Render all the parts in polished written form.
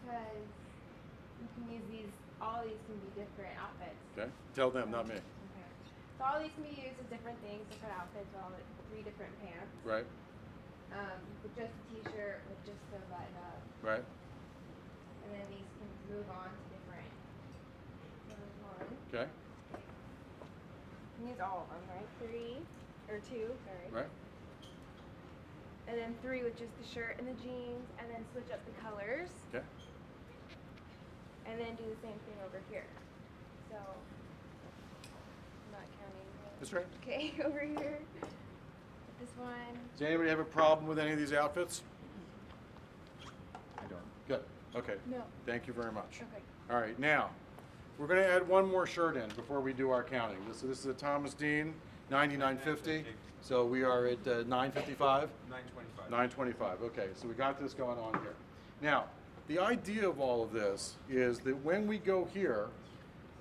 because you can use these, all these can be different outfits. Okay, tell them, not me. Okay. So all these can be used as different things, different outfits, all the 3 different pants. Right. With just a t-shirt, with just a button up. Right. And then these can move on to different ones. Okay. You can use all of them, right? 3 or 2, sorry. Right. And then 3 with just the shirt and the jeans, and then switch up the colors. Okay. And then do the same thing over here. So, I'm not counting. That's right. Okay, over here. This one. Does anybody have a problem with any of these outfits? I don't. Good. Okay. No. Thank you very much. Okay. All right. Now, we're going to add one more shirt in before we do our counting. This is a Thomas Dean 99.50. So we are at 9.55. 925. 925. Okay, so we got this going on here. Now, the idea of all of this is that when we go here,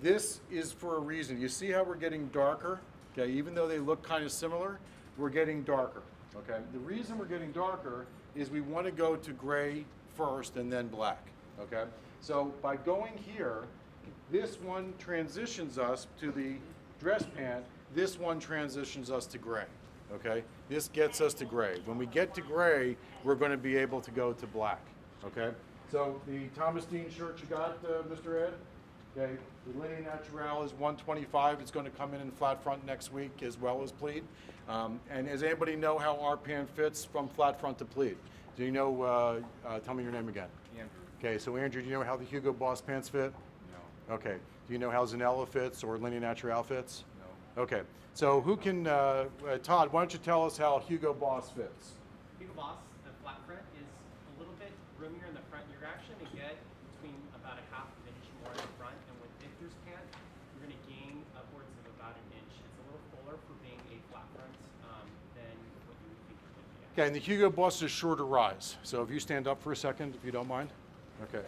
this is for a reason. You see how we're getting darker? Okay, even though they look kind of similar, we're getting darker. Okay, the reason we're getting darker is we want to go to gray first and then black. Okay, so by going here, this one transitions us to the dress pant. This one transitions us to gray. Okay, this gets us to gray. When we get to gray, we're going to be able to go to black. Okay, so the Thomas Dean shirt you got, Mr. Ed. Okay, the Linea Naturale is 125. It's going to come in flat front next week as well as pleat. And does anybody know how our pant fits from flat front to pleat? Do you know? Tell me your name again. Andrew. Okay, so Andrew, do you know how the Hugo Boss pants fit? No. Okay. Do you know how Zanella fits or Linea Naturale fits? No. Okay. So who can, Todd, why don't you tell us how Hugo Boss fits? Hugo Boss, the flat front is a little bit roomier in the front. You're actually going to get between about a half an inch more in the front, and with Victor's pant, you're going to gain upwards of about an inch. It's a little fuller for being a flat front than what you would think it would be. Okay, and the Hugo Boss is shorter rise. So if you stand up for a second, if you don't mind. Okay.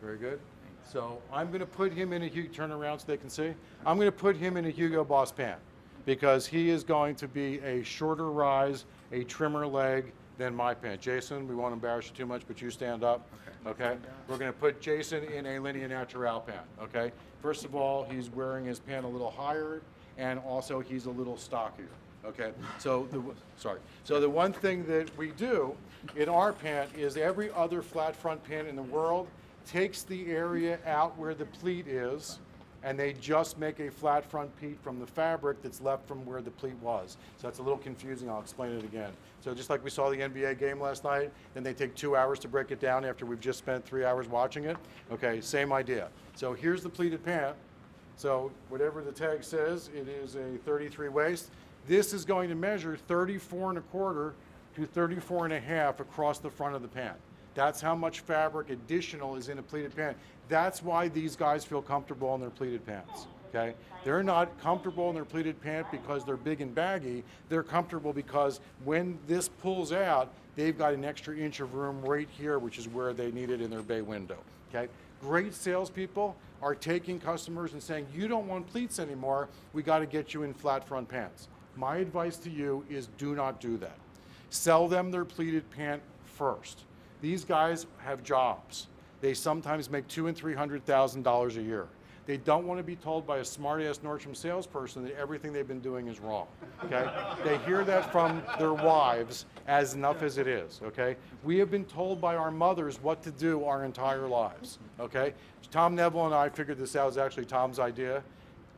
Very good. So I'm going to put him in a turn around so they can see. I'm going to put him in a Hugo Boss pant because he is going to be a shorter rise, a trimmer leg than my pant. Jason, we won't embarrass you too much, but you stand up. Okay. We're going to put Jason in a Linea Naturale pant. Okay. First of all, he's wearing his pant a little higher, and also he's a little stockier. Okay. So the one thing that we do in our pant is every other flat front pant in the world takes the area out where the pleat is, and they just make a flat front pleat from the fabric that's left from where the pleat was. So that's a little confusing. I'll explain it again. So just like we saw the NBA game last night, then they take 2 hours to break it down after we've just spent 3 hours watching it. Okay, same idea. So here's the pleated pant. So whatever the tag says, it is a 33 waist. This is going to measure 34 1/4 to 34 1/2 across the front of the pant. That's how much fabric additional is in a pleated pant. That's why these guys feel comfortable in their pleated pants. Okay? They're not comfortable in their pleated pant because they're big and baggy. They're comfortable because when this pulls out, they've got an extra inch of room right here, which is where they need it in their bay window. Okay? Great salespeople are taking customers and saying, you don't want pleats anymore, we got to get you in flat front pants. My advice to you is do not do that. Sell them their pleated pant first. These guys have jobs. They sometimes make $200,000 and $300,000 a year. They don't want to be told by a smart-ass Nordstrom salesperson that everything they've been doing is wrong. Okay? They hear that from their wives as enough as it is. Okay? We have been told by our mothers what to do our entire lives. Okay? Tom Neville and I figured this out. It was actually Tom's idea.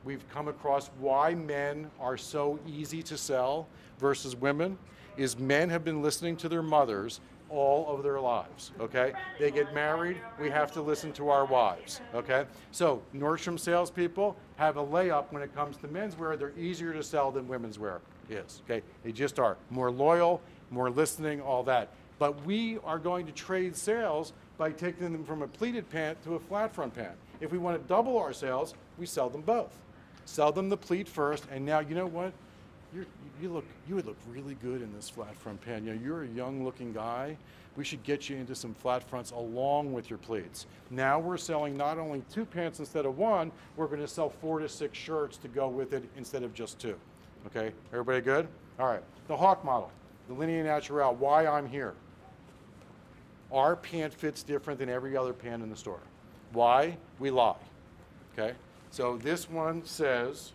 We've come across why men are so easy to sell versus women is men have been listening to their mothers all of their lives, okay? They get married, we have to listen to our wives, okay? So Nordstrom salespeople have a layup when it comes to menswear. They're easier to sell than women's wear is, okay? They just are. More loyal, more listening, all that. But we are going to trade sales by taking them from a pleated pant to a flat front pant. If we want to double our sales, we sell them both. Sell them the pleat first, and now, you know what? You would look really good in this flat front pant. You know, you're a young looking guy. We should get you into some flat fronts along with your pleats. Now we're selling not only 2 pants instead of 1, we're going to sell 4 to 6 shirts to go with it instead of just 2. Okay, everybody good? All right, the Hawk model, the Linea Naturale, why I'm here. Our pant fits different than every other pant in the store. Why? We lie, okay? So this one says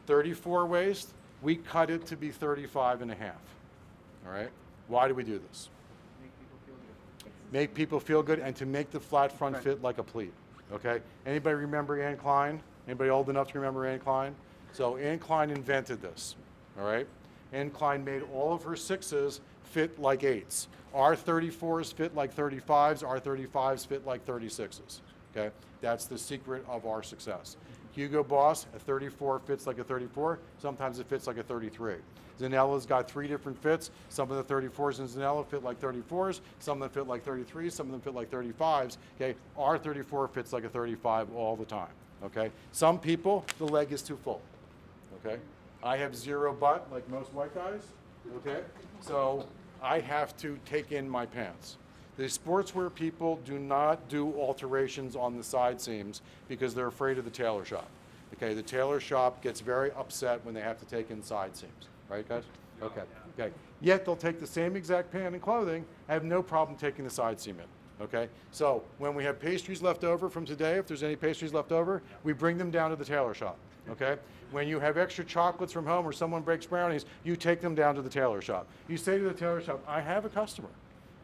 34 waist, we cut it to be 35 and a half, all right? Why do we do this? Make people feel good and to make the flat front fit like a pleat, okay? Anybody remember Anne Klein? Anybody old enough to remember Anne Klein? So Anne Klein invented this, all right? Anne Klein made all of her 6s fit like 8s. Our 34s fit like 35s, our 35s fit like 36s, okay? That's the secret of our success. Hugo Boss, a 34 fits like a 34, sometimes it fits like a 33. Zanella's got 3 different fits. Some of the 34s in Zanella fit like 34s, some of them fit like 33s, some of them fit like 35s, okay? Our 34 fits like a 35 all the time, okay? Some people, the leg is too full, okay? I have 0 butt like most white guys, okay? So I have to take in my pants. The sportswear people do not do alterations on the side seams because they're afraid of the tailor shop. Okay, the tailor shop gets very upset when they have to take in side seams. Right, guys? Okay, okay. Yet they'll take the same exact pant and clothing, have no problem taking the side seam in. Okay, so when we have pastries left over from today, if there's any pastries left over, we bring them down to the tailor shop. Okay, when you have extra chocolates from home or someone breaks brownies, you take them down to the tailor shop. You say to the tailor shop, I have a customer.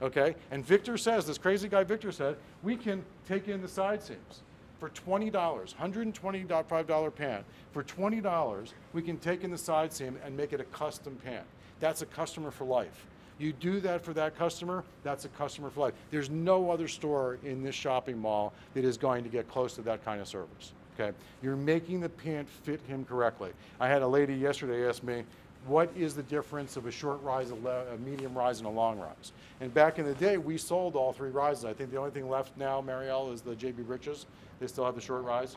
Okay, and Victor says, this crazy guy Victor said, we can take in the side seams. For $20, $125 pant, for $20, we can take in the side seam and make it a custom pant. That's a customer for life. You do that for that customer, that's a customer for life. There's no other store in this shopping mall that is going to get close to that kind of service, okay? You're making the pant fit him correctly. I had a lady yesterday ask me, what is the difference of a short rise, a medium rise, and a long rise? And back in the day, we sold all 3 rises. I think the only thing left now, Marielle, is the JB Britches. They still have the short rise.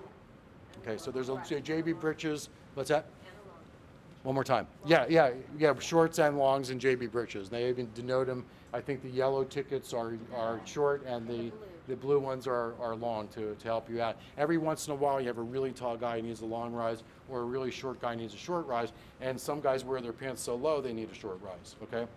Okay, so there's a JB Britches. What's that? One more time. Yeah, shorts and longs and JB Britches. They even denote them. I think the yellow tickets are short and the blue ones are long to help you out. Every once in a while, you have a really tall guy who needs a long rise, or a really short guy needs a short rise, and some guys wear their pants so low they need a short rise, okay?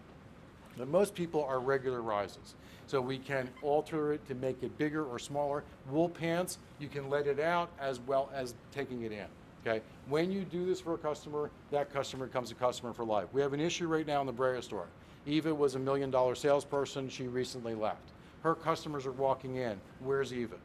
But most people are regular rises. So we can alter it to make it bigger or smaller. Wool pants, you can let it out as well as taking it in, okay? When you do this for a customer, that customer becomes a customer for life. We have an issue right now in the Brea store. Eva was a $1 million salesperson, she recently left. Her customers are walking in, where's Eva,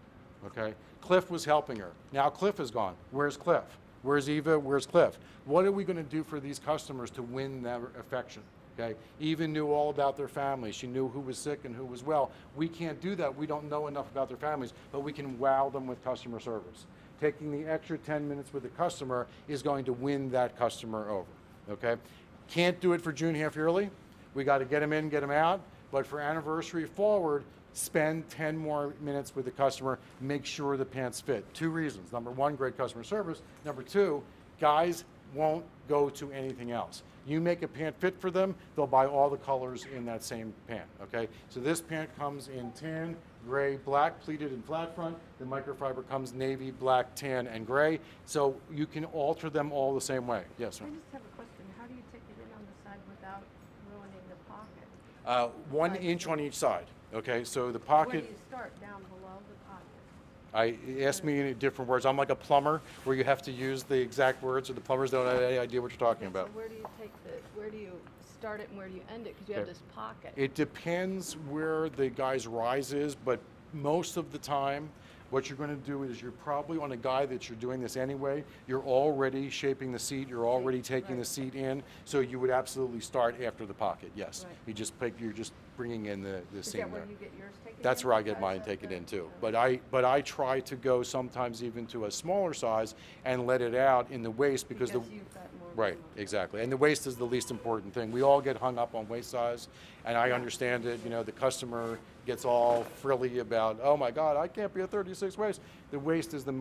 okay? Cliff was helping her, now Cliff is gone, where's Cliff? Where's Eva, where's Cliff? What are we gonna do for these customers to win their affection? Okay, Eva knew all about their families. She knew who was sick and who was well. We can't do that. We don't know enough about their families, but we can wow them with customer service. Taking the extra 10 minutes with the customer is going to win that customer over, okay? Can't do it for June half yearly. We got to get them in, get them out, but for anniversary forward, spend 10 more minutes with the customer, make sure the pants fit. 2 reasons. Number 1, great customer service. Number 2, guys won't go to anything else. You make a pant fit for them, they'll buy all the colors in that same pant, okay? So this pant comes in tan, gray, black, pleated and flat front. The microfiber comes navy, black, tan, and gray. So you can alter them all the same way. Yes, sir? I just have a question. How do you take it in on the side without ruining the pocket? 1 inch on each side, okay? So the Where pocket, do you start? Down below the pocket? ask me in different words. I'm like a plumber where you have to use the exact words or the plumbers don't have any idea what you're talking about. So where do you take where do you start it and where do you end it? Because you have Okay. this pocket. It depends where the guy's rise is, but most of the time, what you're going to do is you're probably on a guy that you're doing this anyway. You're already shaping the seat. You're already taking the seat in. So you would absolutely start after the pocket. Yes, Right. you're just bringing in the Is seam that where there. you get yours taken That's in? where I get mine taken in too. But I try to go sometimes even to a smaller size and let it out in the waist because the you've got more right, room. exactly. And the waist is the least important thing. We all get hung up on waist size, and I understand it. You know, the customer gets all frilly about, oh my God, I can't be a 36 waist. The waist is the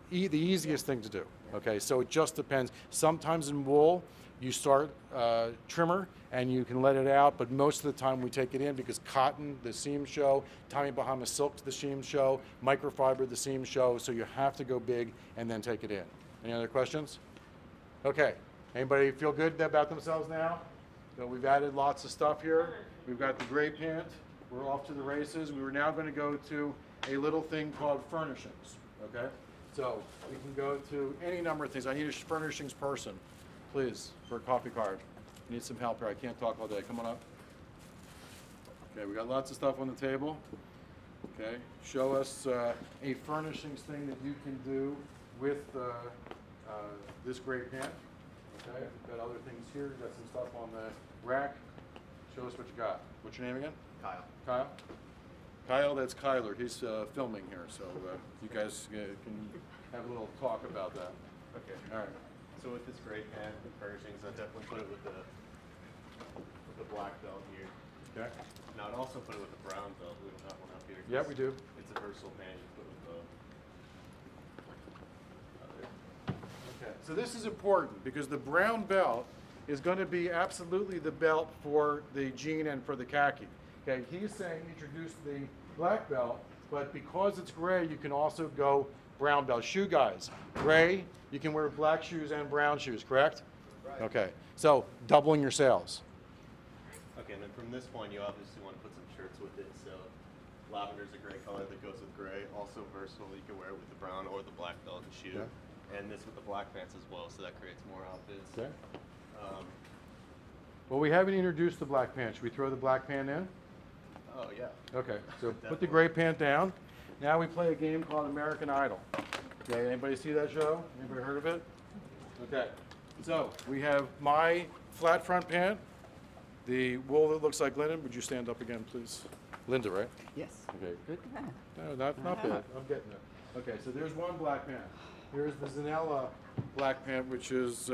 the easiest thing to do. Okay, so it just depends. Sometimes in wool, you start trimmer and you can let it out, but most of the time we take it in because cotton, the seams show, Tommy Bahama silk, the seams show, microfiber, the seams show, so you have to go big and then take it in. Any other questions? Okay, anybody feel good about themselves now? So we've added lots of stuff here. We've got the gray pant. We're off to the races. We were now going to go to a little thing called furnishings, okay? So we can go to any number of things. I need a furnishings person, please, for a coffee card. I need some help here. I can't talk all day. Come on up. Okay, we got lots of stuff on the table. Okay, show us a furnishings thing that you can do with this gray pen. Okay, we've got other things here. We've got some stuff on the rack. Show us what you got. What's your name again? Kyle. Kyle? Kyle, that's Kyler. He's filming here, so you guys can have a little talk about that. Okay. All right. So with this gray pen furnishings, I definitely put it with the black belt here. Okay. Now I'd also put it with the brown belt. We don't have one up here. Yeah, we do. It's a versatile pen you put with the other. Okay. So this is important because the brown belt is going to be absolutely the belt for the jean and for the khaki. Okay, he's saying introduce the black belt, but because it's gray, you can also go brown belt. Shoe guys, gray, you can wear black shoes and brown shoes, correct? Right. Okay, so doubling your sales. Okay, and then from this point, you obviously want to put some shirts with it. So lavender's a great color that goes with gray. Also versatile, you can wear it with the brown or the black belt and shoe. Yeah. And this with the black pants as well, so that creates more outfits. Okay. Well, we haven't introduced the black pant. Should we throw the black pant in? Oh yeah. Okay, so put the Definitely. gray pant down. Now we play a game called American Idol. Okay, anybody see that show? Anybody heard of it? Okay, so we have my flat front pant, the wool that looks like linen. Would you stand up again, please? Linda, right? Yes. Okay, good. No, not bad. I'm getting there. Okay, so there's one black pant. Here's the Zanella black pant, which is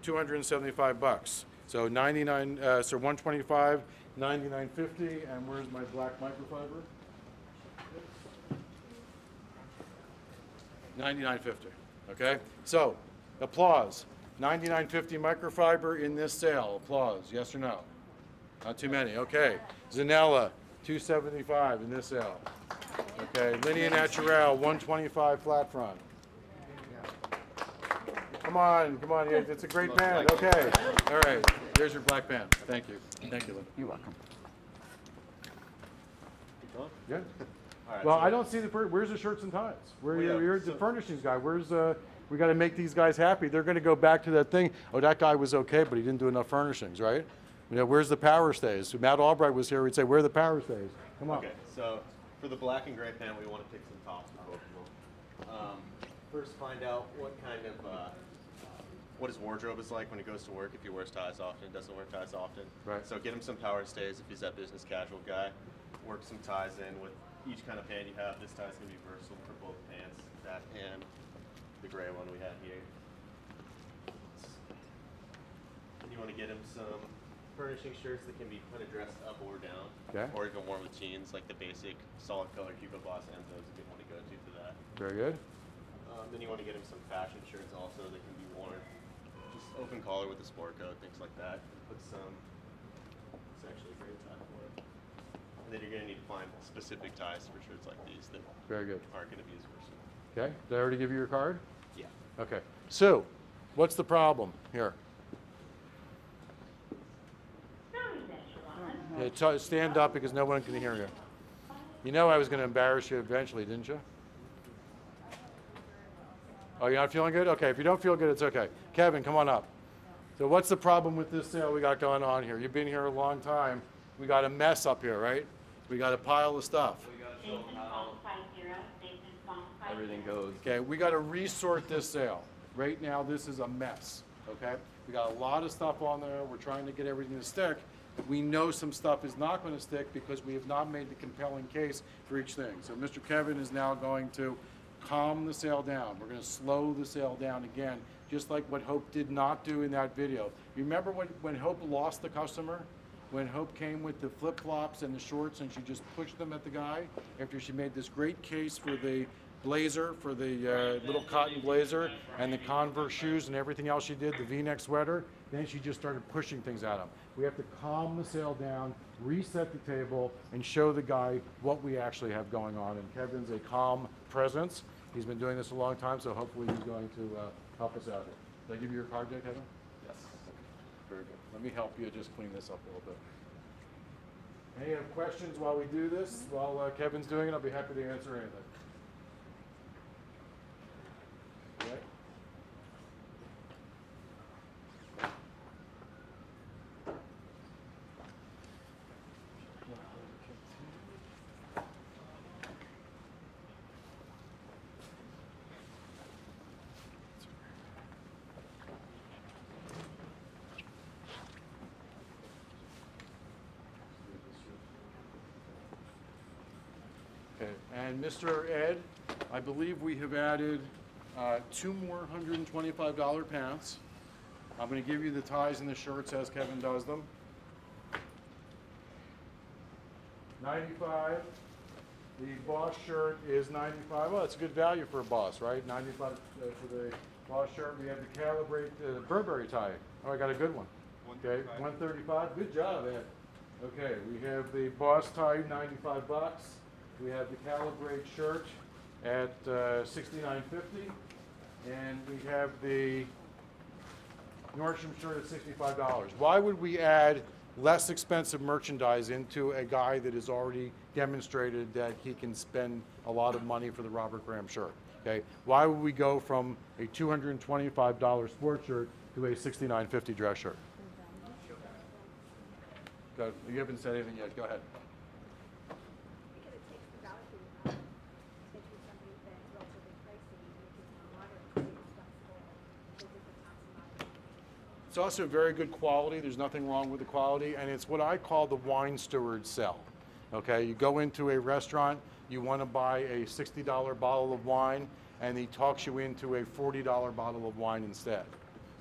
275 bucks. So 99, so 125, 99.50, and where's my black microfiber? 99.50. Okay. So, applause. 99.50 microfiber in this sale. Applause. Yes or no? Not too many. Okay. Zanella, 275 in this sale. Okay. Linea Naturale, 125 flat front. Come on, come on. Yeah, it's a great band. Okay. All right. There's your black band. Thank you. Thank you, Linda. You're welcome. Keep going? Good. All right. Well, so I don't see the, where's the shirts and ties? Where Well, yeah, you're the so- furnishings guy. Where's, we got to make these guys happy. They're going to go back to that thing. Oh, that guy was okay, but he didn't do enough furnishings, right? You know, where's the power stays? If Matt Albright was here, we'd say, where are the power stays? Come on. Okay, so for the black and gray pen, we want to pick some tops for both of them. First, find out what kind of what his wardrobe is like when he goes to work. If he wears ties often, doesn't wear ties often. Right. So get him some power stays if he's that business casual guy. Work some ties in with each kind of pant you have. This tie's gonna be versatile for both pants. That and the gray one we had here. And you want to get him some furnishing shirts that can be kind of dressed up or down. Okay. Or even worn with jeans, like the basic solid color Hugo Boss Enzos if you want to go to for that. Very good. Then you want to get him some fashion shirts also that can be worn just open collar with a sport coat, things like that. Put some, it's actually a great tie for it. And then you're going to need to find specific ties for shirts like these that Very good. aren't going to be as versatile. Okay. Did I already give you your card? Yeah. Okay. Sue, what's the problem here? Yeah, stand up because no one can hear you. You know I was going to embarrass you eventually, didn't you? Oh, you're not feeling good? Okay, if you don't feel good, it's okay. Kevin, come on up. So what's the problem with this sale we got going on here? You've been here a long time. We got a mess up here, right? We got a pile of stuff. Everything goes. Okay, we got to resort this sale. Right now, this is a mess, okay? We got a lot of stuff on there. We're trying to get everything to stick. We know some stuff is not going to stick because we have not made the compelling case for each thing. So Mr. Kevin is now going to calm the sale down. We're going to slow the sale down again, just like what Hope did not do in that video. You remember when Hope lost the customer? When Hope came with the flip-flops and the shorts and she just pushed them at the guy after she made this great case for the blazer, for the little cotton blazer and the Converse shoes and everything else she did, the V-neck sweater, then she just started pushing things at him. We have to calm the sale down, reset the table, and show the guy what we actually have going on. And Kevin's a calm presence. He's been doing this a long time, so hopefully he's going to help us out here. Did I give you your card there, Kevin? Yes. Very good. Let me help you just clean this up a little bit. Any questions while we do this? While Kevin's doing it, I'll be happy to answer anything. Okay. Okay, and Mr. Ed, I believe we have added two more $125 pants. I'm going to give you the ties and the shirts as Kevin does them. 95. The Boss shirt is 95. Well, that's a good value for a Boss, right? 95 for the Boss shirt. We have the Calibrate Burberry tie. Oh, I got a good one. Okay, 135. Good job, Ed. Okay, we have the Boss tie, 95 bucks. We have the Calibrate shirt at $69.50, and we have the Nordstrom shirt at $65. Why would we add less expensive merchandise into a guy that has already demonstrated that he can spend a lot of money for the Robert Graham shirt? Okay, why would we go from a $225 sports shirt to a $69.50 dress shirt? Go, you haven't said anything yet. Go ahead. Because it takes the value out, especially something that's relatively pricey, which is more modern, it's flexible, because it's a tax. It's also very good quality. There's nothing wrong with the quality, and it's what I call the wine steward sell. Okay, you go into a restaurant, you want to buy a $60 bottle of wine, and he talks you into a $40 bottle of wine instead.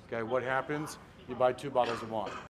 Okay, what happens? You buy 2 bottles of wine.